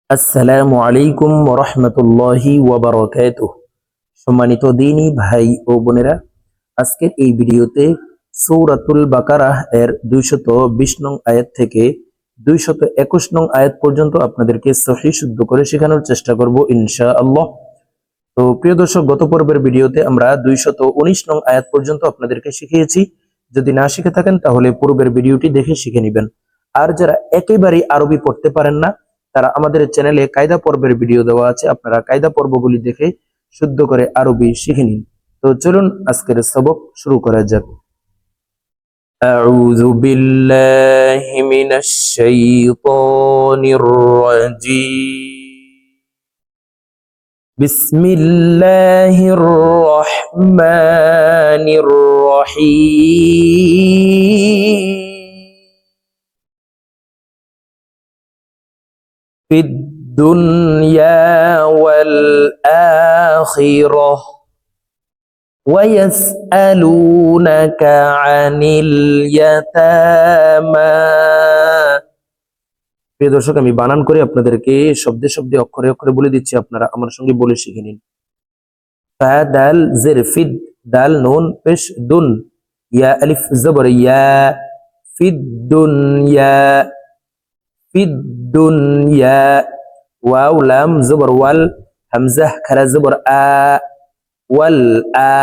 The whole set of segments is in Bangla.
আসসালামু আলাইকুম ওয়া রাহমাতুল্লাহি ওয়া বারাকাতুহু। সম্মানিত দ্বীনী ভাই ও বোনেরা, আজকের এই ভিডিওতে সূরাতুল বাকারাহ এর 220 নং আয়াত থেকে 221 নং আয়াত পর্যন্ত আপনাদেরকে সহিহ শুদ্ধ করে শেখানোর চেষ্টা করব ইনশাআল্লাহ। তো প্রিয় দর্শক, গত পর্বের ভিডিওতে আমরা 219 নং আয়াত পর্যন্ত আপনাদেরকে শিখিয়েছি। যদি না শিখে থাকেন তাহলে পূর্বের ভিডিওটি দেখে শিখে নেবেন। আর যারা একেবারেই আরবি পড়তে পারেন না, তারা আমাদের চ্যানেলে কায়দা পর্বের ভিডিও দেওয়া আছে, আপনারা কায়দা পর্বগুলি দেখে শুদ্ধ করে আরবি শিখে নিন। তো চলুন আজকের সবক শুরু করা যাক। আউযু বিল্লাহি মিনাশ শাইতানির রাজীম। বিসমিল্লাহির রহমানির রহিম। ফিদ দুনিয়া ওয়াল আখিরাহ ওয়া ইয়াসআলুনাকা আনিল ইয়াতামা। প্রিয় দর্শক, আমি বানান করে আপনাদেরকে শব্দে শব্দে অক্ষরে অক্ষরে বলে দিচ্ছি, আপনারা আমার সঙ্গে বলে শিখে নিন। ফা দাল জের ফিদ, দাল নুন পেশ দুন, ইয়া আলিফ জবর ইয়া, ফিদ দুনিয়া, ফিদ দুনিয়া। ওয়াও লাম জবর ওয়াল, হামজা খারা জবর আ, ওয়াল আ।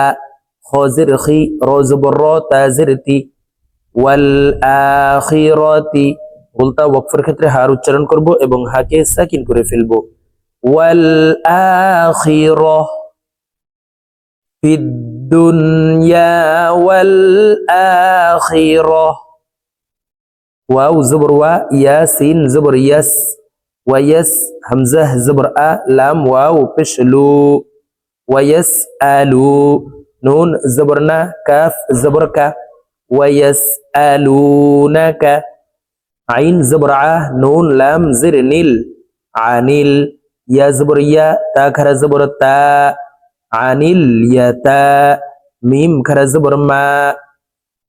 খ জের খি, র জবর র, তা জের তি, ওয়াল আখিরাতি। বলতা ওয়াকফের ক্ষেত্রে হার উচ্চারণ করব এবং হাকে সাকিন করে ফেলবো। ওয়াল আখিরাহ, ফিদ দুনিয়া ওয়াল আখিরাহ। ওয়াও জবর ওয়া, ইয়াসিন জবর ইয়াস, ওয়াইয়াস হামজা জবর আ, লাম ওয়াও পেশ লু, ওয়াইয়াস আলু। নুন জবর না, কাফ জবর কা, ওয়াইয়াস আলুনাকা। আইন জবর আ, নুন লাম জির নীল, আনিল। ইয়া জবর ইয়া, তা খারা জবর তা, আনিল ইয়াতা। মিম খারা জবর মা,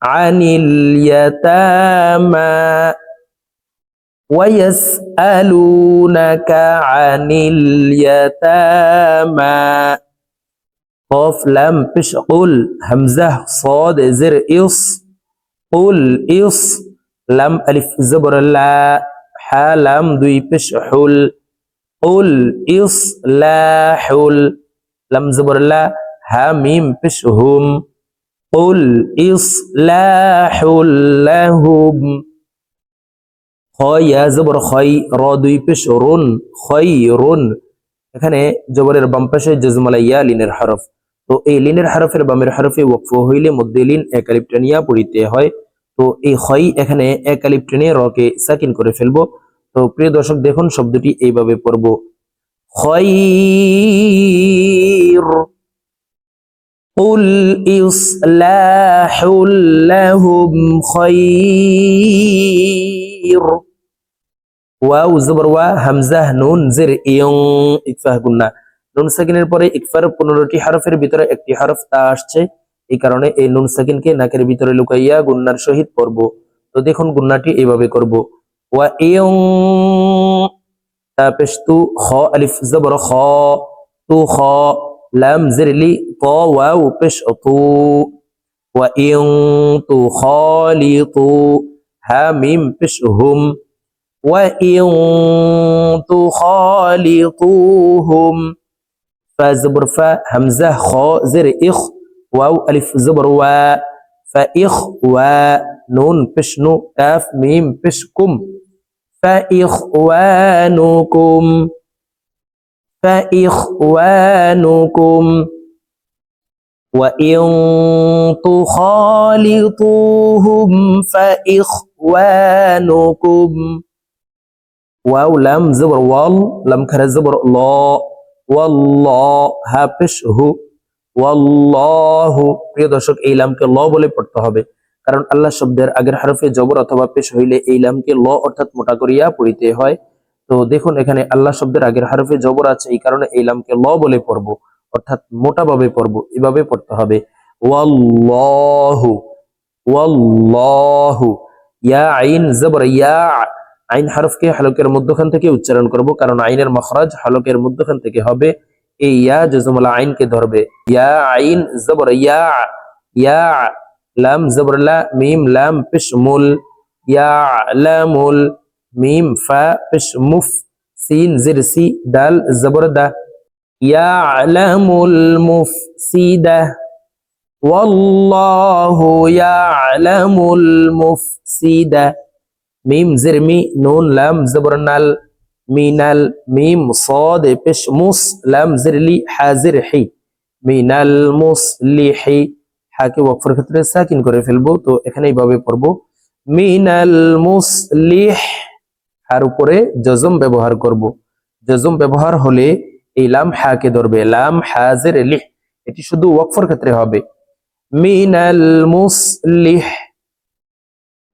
আনিল ইয়াতামা। ওয়ায়াসআলুনাকা আনিল ইয়াতামা। কফ লাম পেশ কুল, হামজা صاد জির ইস, কুল ইস। লাম আলিফ জবর লা, হা লাম দুই পেশ হুল, কুল ইসলাহুল। লাম জবর লা, হা মিম পেশ হুম, কুল ইসলাহুল লাহুম। খ ইয়া জবর খই, র দুই পেশ রুন, খয়রুন। এখানে জবরের বাম পাশে জজমালা ইয়া লিনের হরফ। তো এই লিনের হরফের বামের হরফে ওয়াকফ হইলে মধ্যে লিন এক আলিফ টানিয়া পড়িতে হয়। তো এই খই এখানে এক আলিফ টেনে রকে সাকিন করে ফেলবো। তো প্রিয় দর্শক, দেখুন শব্দটি এইভাবে পড়বো, খয়র, কুল ইসলাহুল লাহুম খয়র। ওয়াও জবর ওয়া, হামজা নুন জের ইয়ং, ইকফা গুন্না। নুন সাকিনের পরে ইকফার 15টি হরফের ভিতরে একটি হরফ তা আসছে, এই কারণে এই নুন সাকিনকে নাকের ভিতরে লুকাইয়া গুন্নার সহিত পড়ব। তো দেখুন গুন্নাটি এইভাবে করব, ওয়া ইয়ং, তা পেশ তু, খ আলিফ জবর খ, তু খ, লাম জের লি, ত ওয়াও পেশ তু, ওয়া ইয়ং তু খালিতু, হা মিম পেশ হুম, وَإِن تُخَالِطُوهُمْ. فا زبر فا، همزة خا زر إخ، واو ألف زبر وا، فإخوى. نون بشنو، كاف ميم بشكم، فإخوانكم، فإخوانكم. وَإِن تُخَالِطُوهُمْ فَإِخْوَانُكُمْ. ওয়াও লাম জবর ওয়াল, লাম খারা জবর ল, ওয়াল্লাহ, হা পেশ হু, ওয়াল্লাহু। প্রিয় দর্শক, এই লামকে ল বলে পড়তে হবে, কারণ আল্লাহ শব্দের আগের হরফে জবর অথবা পেশ হইলে এই লামকে ল অর্থাৎ মোটা করিয়া পড়িতে হয়। তো দেখুন এখানে আল্লাহ শব্দের আগের হরফে জবর আছে, এই কারণে এই লামকে ল বলে পড়ব, অর্থাৎ মোটা ভাবে পড়ব, এভাবে পড়তে হবে, ওয়াল্লাহু, ওয়াল্লাহু। ইয়া আইন জবর ইয়া, আইন হরফকে হলকের মধ্যখান থেকে উচ্চারণ করব, কারণ আইনের মখরাজ হলকের মধ্যখান থেকে হবে। এই ইয়া জজমুল আইনকে ধরবে। ইয়া আইন জবর ইয়া, ইয়া লাম জবর লা, মিম লাম পেশ মুল, ইয়া লামুল, মিম ফা পেশ মুফ, সিন জির সি, দাল জবর দা, ইয়া লামুল মুফসিদা, ওয়াল্লাহু ইয়ালামুল মুফসিদা, মিম জির মি, নুন লাম জবর নাল, মিনাল, মিম সাদ পেশ মুস, লাম জির লি, হা জির হি, মিনাল মুসলিহি। হাকে ওয়াকফের ক্ষেত্রে সাকিন করে ফেলবো, তো এখানে এইভাবে পড়বো মিনাল মুসলিহ। হার উপরে জজম ব্যবহার করব। জজম ব্যবহার হলে এই লাম হাকে ধরবে, লাম হাজির লিহ, এটি শুধু ওয়াকফের ক্ষেত্রে হবে। মিনাল মুসলিহ,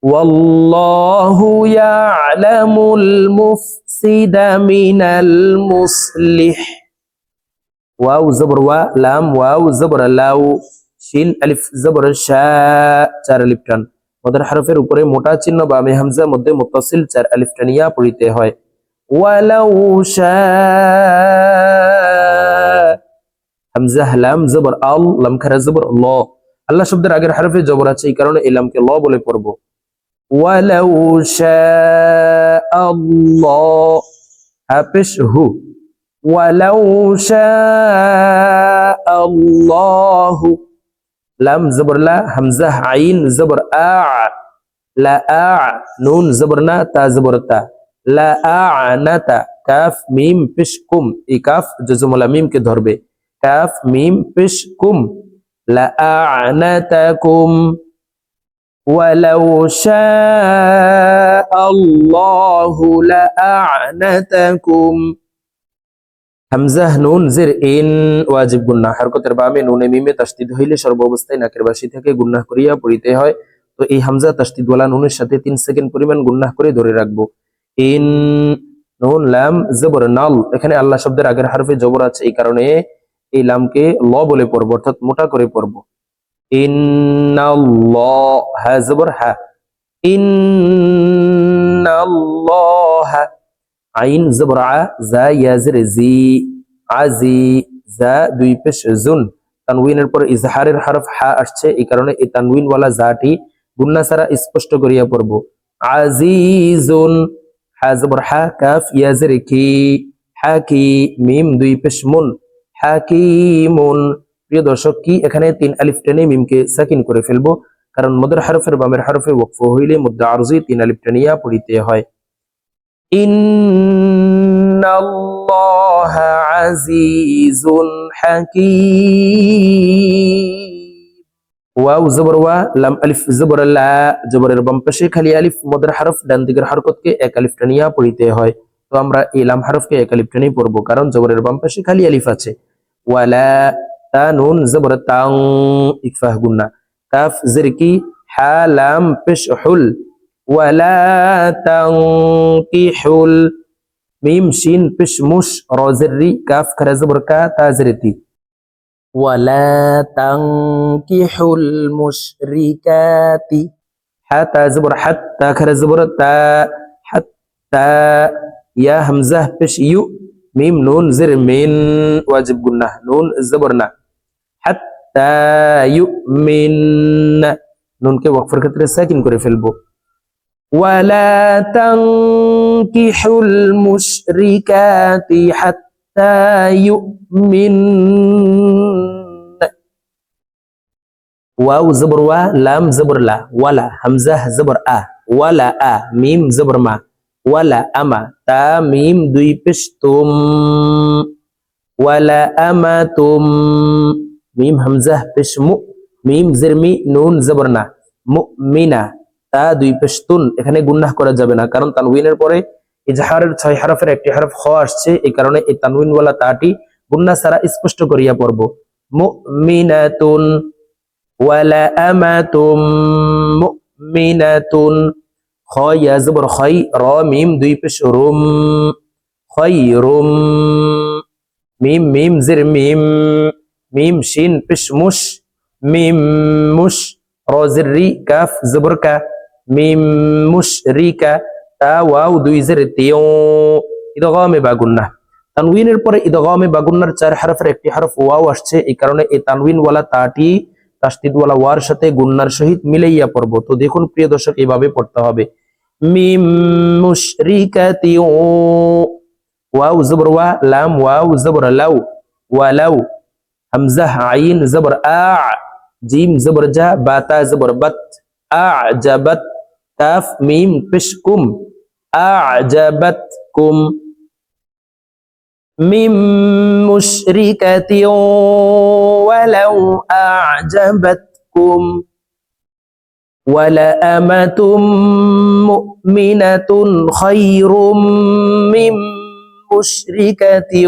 ওয়াল্লাহু ইয়ালামুল মুফসিদা মিনাল মুসলিহ। ওয়াও জবর ওয়া, লাম ওয়াও জবর লাউ, শিন আলিফ জবর শা, 4 আলিফ টান। মদের হরফের উপরে মোটা চিহ্ন বা মে হামজা, মধ্যে মুত্তাসিল 4 আলিফ টানিয়া পড়িতে হয়। ওয়ালাউ শা, হামজা লাম জবর আল, লাম খারা জবর ল। আল্লাহ শব্দের আগের হরফে জবর আছে, এই কারণে এই লামকে ল বলে পড়ব। ওয়ালাউ শা আল্লাহ, হাফেশ হু, ওয়ালাউ শা আল্লাহু, লাম জবর লা, হামজা আইন জবর আ, লা আ, নুন জবর না, তা জবর তা, লা আ নাতা, কাফ মিম পেশ কুম, এই কাফ জজমুল মিম কে ধরবে, কাফ মিম পেশ কুম, লা আ নাতাকুম, ওয়ালাউ শা আল্লাহু লা আ নাতাকুম। হামজা নুন জির ইন, ওয়াজিব গুন্নাহ। হরকতের বামে নুনে মিমে তাসদীদ হইলে সর্ব অবস্থায় নাকের বাসি থেকে গুন্নাহ করিয়া পড়িতে হয়। তো এই হামজা তাসদীদ ওয়ালা নুনের সাথে 3 সেকেন্ড পরিমাণ গুন্নাহ করে ধরে রাখবো। ইন, নুন লাম জবর নাল, এখানে আল্লাহ শব্দের আগের হরফে জবর আছে, এই কারণে এই লামকে ল বলে পড়বো, অর্থাৎ মোটা করে পড়বো। ইন্নাল্লাহ, হা জবর হা, ইন্নাল্লাহ, আইন জবর আ, জা ইয়াজির জি, আজি, জা দুই পেশ জুন, তানউইনের পর ইজহারের হরফ হা আসছে, এই কারণে এই তানউইন ওয়ালা জাটি গুন্না ছাড়া স্পষ্ট করিয়া পড়ব। আজিজুন, হা জবর হা, কাফ ইয়াজির কি, হাকি, মিম দুই পেশ মুন, হাকিমুন। প্রিয় দর্শক, কি এখানে 3 আলিফ টেনে মিমকে সাকিন করে ফেলবো, কারণ মদের হরফের বামের হরফে ওয়াকফ হইলে মুদ্দা আরজি 3 আলিফ টেনিয়া পড়িতে হয়। ইন্নাল্লাহা আজিজুন হাকীম। ওয়াও জবর ওয়া, লাম আলিফ জবর লা, জবরের বাম পাশে খালি আলিফ, মদের হরফ ডান দিকের হরকতকে 1 আলিফ টানিয়া পড়িতে হয়। তো আমরা এই লাম হরফকে 1 আলিফ টানিয়ে পড়ব, কারণ জবরের বাম পাশে খালি আলিফ আছে। ওয়ালা, তা নুন জবর তাং, ইকফাহ গুন্না, কাফ জির কি, হা লাম পেশ হুল, ওয়ালা তানকিহুল, মিম শিন পেশ মুশ, র জির রি, কাফ খারা জবর কা, তা জির তি, ওয়ালা তানকিহুল মুশরিকাতি, হা তা জবর হাত, তা খারা জবর তা, হাত্তা, ইয়া হামজা পেশ ইউ, মিম নুন জির মিন, ওয়াজিব গুন্নাহ, নুন জবর না, হাত্তা ইউমিন, নুনকে ওয়াকফের ক্ষেত্রে সাকিন করে ফেলবো। ওয়ালা তানকিহুল মুশরিকাতি হাত্তা ইউমিন, ওয়াও জবর ওয়া, লাম জবর লা, ওয়ালা, হামজা জবর আ, ওয়ালা আ, মিম জবর মা, ওয়ালা আমা, তা মিম দুই পেশ তুম, ওয়ালা আমাতুম, মিম হামজা পেশ মু, মিম জির মি, নুন জবর না, মুমিনা, তা দুই পেশ তুন। এখানে গুন্নাহ করা যাবে না, কারণ তানউইনের পরে ইজহারের 6 হরফের একটি হরফ খ আসছে, এই কারণে এই তানউইন ওয়ালা তাটি গুন্নাহ ছাড়া স্পষ্ট করিয়া পড়ব। মুমিনাতুন, ওয়ালা আমাতুম মুমিনাতুন, খ ইয়া জবর খাই, র মিম দুই পেশ রুম, খায়রুম, মিম মিম জির মিম, মিম শিন পেশ মুশ, মিম মুশ, র জির রি, কাফ জবর কা, মিম মুশরিকা, তা ওয়াও দুই জের তিও ইদগামে বা গুন্নাহ তানউইনের পরে ইদগামে বা গুন্নার চার হরফের একটি হরফ ওয়াও আসছে এই কারণে এই তানউইন ওয়ালা তাটি তাসদীদ ওয়ালা ওয়ার সাথে গুন্নার সহিত মিলাইয়া পড়ব তো দেখুন প্রিয় দর্শক এইভাবে পড়তে হবে মিম মুশরিকাতি ওয়াও জবর ওয়া লাম ওয়াও জবর লাউ ওয়ালাউ হামজাহ আইন জবর আ জিম জবর জা বাতা জবর বাত আ'জাবাত কাফ মিম পেশকুম আ'জাবাতকুম মিম মুশরিকাতি ওয়ালাউ আ'জাবাতকুম ولأمة مؤمنة خير من مشركة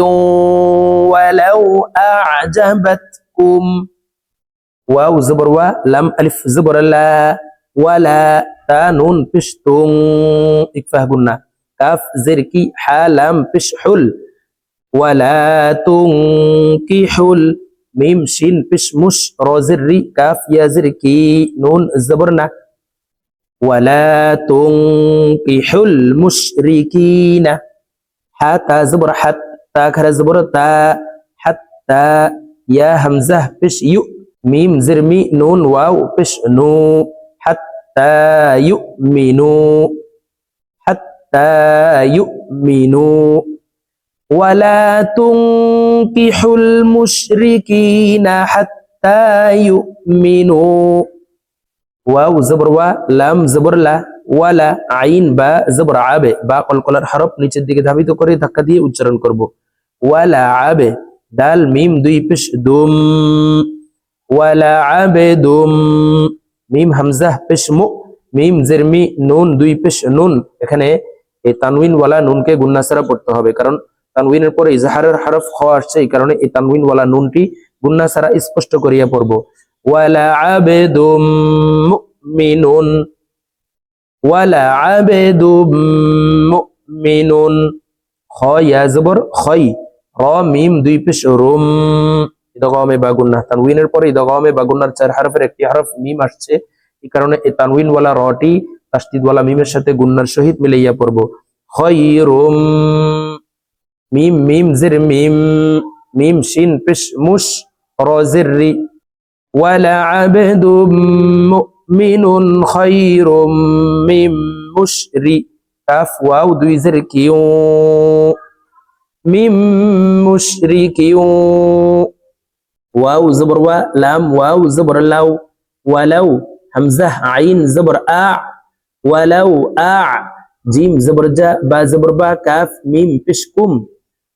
ولو أعجبتكم واو زبر و لم ألف زبر لا ولا تا نون بشتون اكفاه قلنا كاف زركي حالم بشحل ولا تنكحل ميم شين بش مش روزري كاف يا زركي نون زبرنا ولا تنكحوا المشركين حتى زبر حتى كر زبر تا حتى يا همزة بش يو ميم زرمي نون واو بش نو حتى يؤمنوا حتى يؤمنوا ولا تنكحوا المشركين حتى يؤمنوا واو زبر وا لام زبر لا ওয়ালা আইন বা জবর আবে বা কলকলার হরফ নিচের দিকে ধাবিত করে ধাক্কা দিয়ে উচ্চারণ করব ওয়ালা আবে দাল মিম দুই পেশ দুম ওয়ালা আবে দুম মিম হামজা পেশ মু মিম জেরমি নুন দুই পেশ নুন এখানে এই তানউইন ওয়ালা নুনকে গুন্না ছাড়া পড়তে হবে কারণ তানউইনের পরে ইজহারের হরফ খ আসছে এই কারণে এই তানউইন ওয়ালা নুনটি গুন্না ছাড়া স্পষ্ট করিয়া পড়ব ওয়ালা আবেদুম মুমিনুন ওয়ালা আবেদুম মুমিনুন খ ইয়া জবর খই র মিম দুই পেশ রুম ইদগামে বা গুন্নাহ তানউইনের পরে ইদগামে বা গুন্নার চার হরফের একটি হরফ মিম আসছে এই কারণে এই তানউইন ওয়ালা রটি তাসদীদ ওয়ালা মিমের সাথে গুন্নার সহিত মিলাইয়া পড়ব খয়রুম মিম মিম জির মিম মিম শিন পেশ মুশ র জিররি ওয়ালা আবদুম মুমিনুন খায়রুম মিম মুশরি কাফ ওয়াও দুই জির কিউ মিম মুশরিকিউ ওয়াও জবর ওয়া লাম ওয়াও জবর লাউ ওয়ালাউ হামজা আইন জবর আ ওয়ালাউ আ জিম জবর জা বা জবর বা কাফ মিম পেশকুম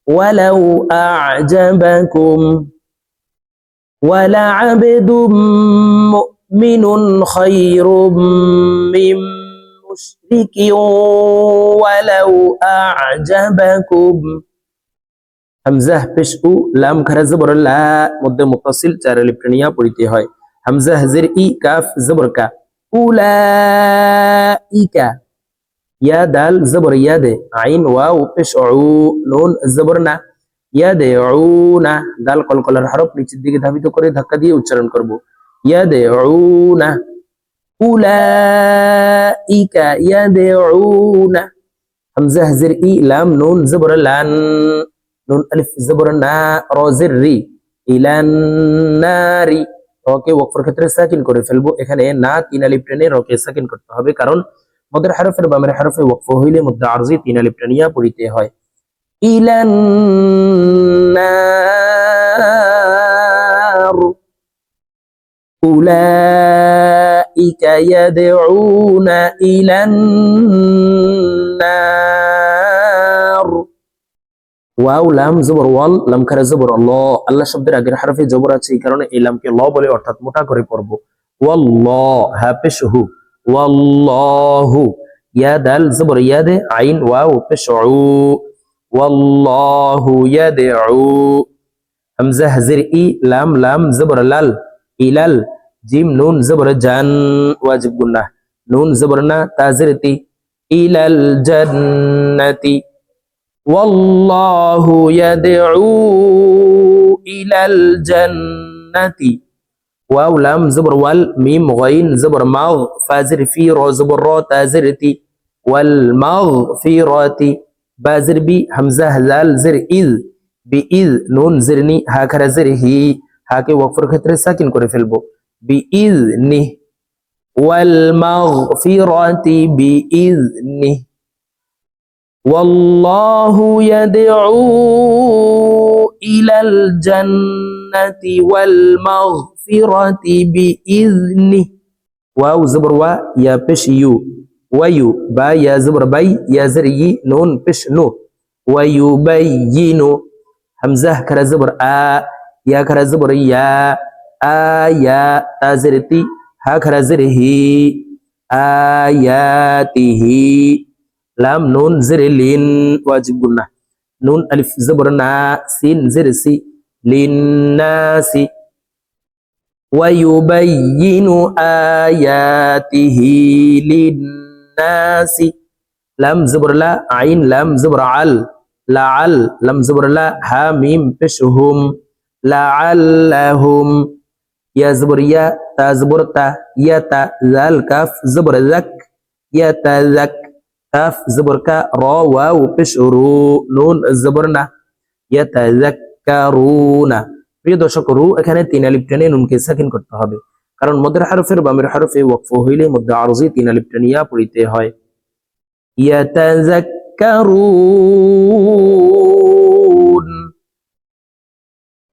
ولو أعجبكم ولعبد مؤمن خير من مشرك ولو أعجبكم همزة পেশকু লাম খারা জবর লা মধ্যে মুত্তাসিল চার আলিফ নিয়া পড়িতে হয় হামজা জের ই কাফ জবর কা উলাইকা ইয়া দাল জবর ইয়াদে আইন ওয়াও পেশ উ নুন জবর না ইয়াদে উনা দাল কলকলার হরফ নিচের দিকে ধাবিত করে ধাক্কা দিয়ে উচ্চারণ করব ইয়াদে উনা উলাইকা ইয়াদে উনা হামজা জের ই লাম নুন জবর লান নুন আলিফ জবর না র জের রি ইলান নারি রকে ওয়াকফের ক্ষেত্রে সাকিন করে ফেলবো এখানে না তিন আলিফ টেনে রকে সাকিন করতে হবে কারণ মদের হরফের বামের হরফে ওয়াকফ হইলে মধ্যে আরজি তিন আলিফ টানিয়া পড়িতে হয় ইলান নার উলাইকা ইয়াদউনা ইলান নার ওয়াও লাম জবর ওয়াল লাম খারা জবর আল্লাহ আল্লাহ শব্দের আগের হরফে জবর আছে এই কারণে এই লামকে ল বলে অর্থাৎ মোটা করে পড়ব ওয়াল্লাহ হা পেশ হু والله يا دال زبر يد عين واو بشعو والله يدعو همزة زر إي لام لام زبر لال إلال جيم نون زبر جان واجب قلنا نون زبرنا تازرتي إلى الجنة والله يدعو إلى الجنة واو لام زبر وال ميم غين زبر ماو فازر في رو زبر رو تازرتي والمغفرة با زر بي همزة زال زر إذ بإذ نون زرني هاكرا زر هي হাকে ওয়াকফের ক্ষেত্রে সাকিন করে ফেলবো বিইজনি ওয়াল মাগফিরাতি বিইজনি ওয়াল্লাহু ইয়াদউ ইলাল জান্নাতি ওয়াল মাগফিরাতি বিইজনি ওয়াও জবর ওয়া ইয়া পেশ ইউ ওয়ায়ু বা ইয়া জবর বাই ইয়া জের ই নুন পেশ নু ওয়ায়ুবাইয়িনু হামজা করা জবর আ يا كرزبر يا آيا تازرتي ها كرزره آياته لام نون زرلين واجب قلنا نون ألف زبرنا سين زرسي للناس ويبين آياته للناس لام زبر لا عين لام زبر عل لعل لام زبر لا ها ميم بشهم لعلهم يا زبر يا تا زبر تا يا تا زال كاف زبر ذك يا تا ذك كاف زبر كا را واو পেশ রু নুন জবরনা يتذكرون প্রিয় দর্শক রু এখানে তিন আলিফ টেনে নুনকে সাকিন করতে হবে কারণ মদের হরফের বামের হরফে ওয়াকফ হইলে মধ্যে আরজি তিন আলিফ টেনিয়া পড়িতে হয় يتذكرون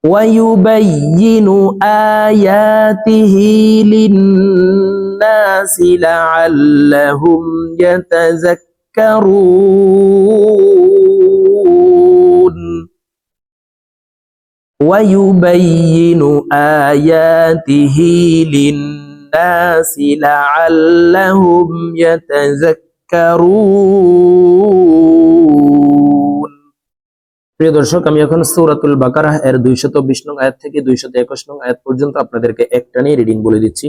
ويبين آياته للناس لعلهم يتذكرون ويبين آياته للناس لعلهم يتذكرون প্রিয় দর্শক আমি এখন সূরাতুল বাকারা এর 220 নং আয়াত থেকে 221 নং আয়াত পর্যন্ত আপনাদেরকে একটানে রিডিং বলে দিচ্ছি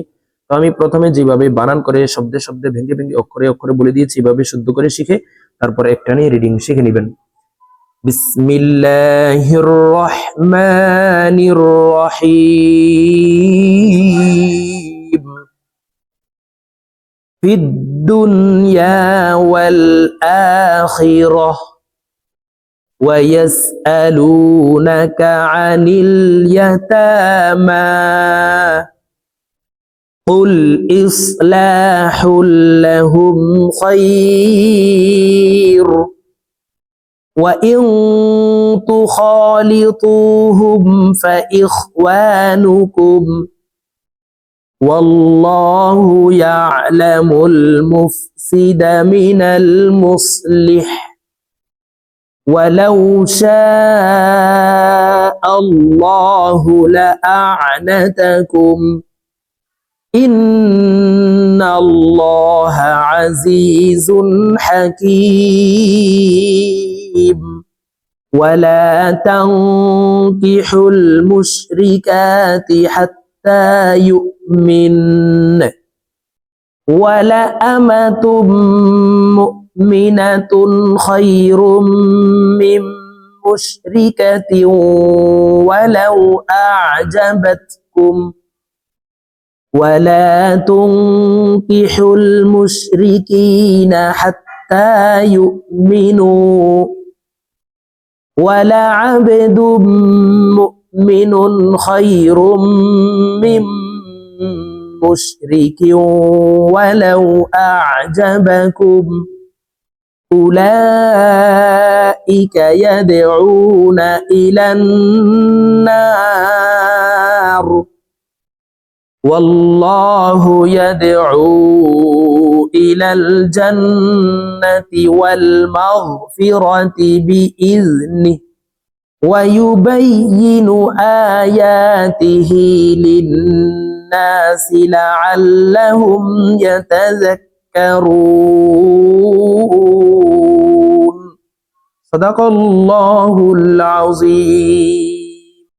তো আমি প্রথমে যেভাবে বানান করে শব্দে শব্দে ভেঙে ভেঙে অক্ষরে অক্ষরে বলে দিয়েছি এভাবে শুদ্ধ করে শিখে তারপর একটানে রিডিং শিখে নেবেন বিসমিল্লাহির রহমানির রহিম ফিদ দুনিয়া ওয়াল আখিরাহ ويسألونك عن اليتامى قل إصلاح لهم خير وإن تخالطوهم فإخوانكم والله يعلم المفسد من المصلح ولو شاء الله لأعنتكم إن الله عزيز حكيم ولا تنكحوا المشركات حتى يؤمن ولأمة مؤمنة خير من مشركة ولو أعجبتكم ولا تنكحوا المشركين حتى يؤمنوا ولعبد مؤمن خير من مشرك ولو أعجبكم أولئك يدعون إلى النار والله يدعو إلى الجنة والمغفرة بإذنه ويبين آياته للناس لعلهم يتذكرون صدق الله العظيم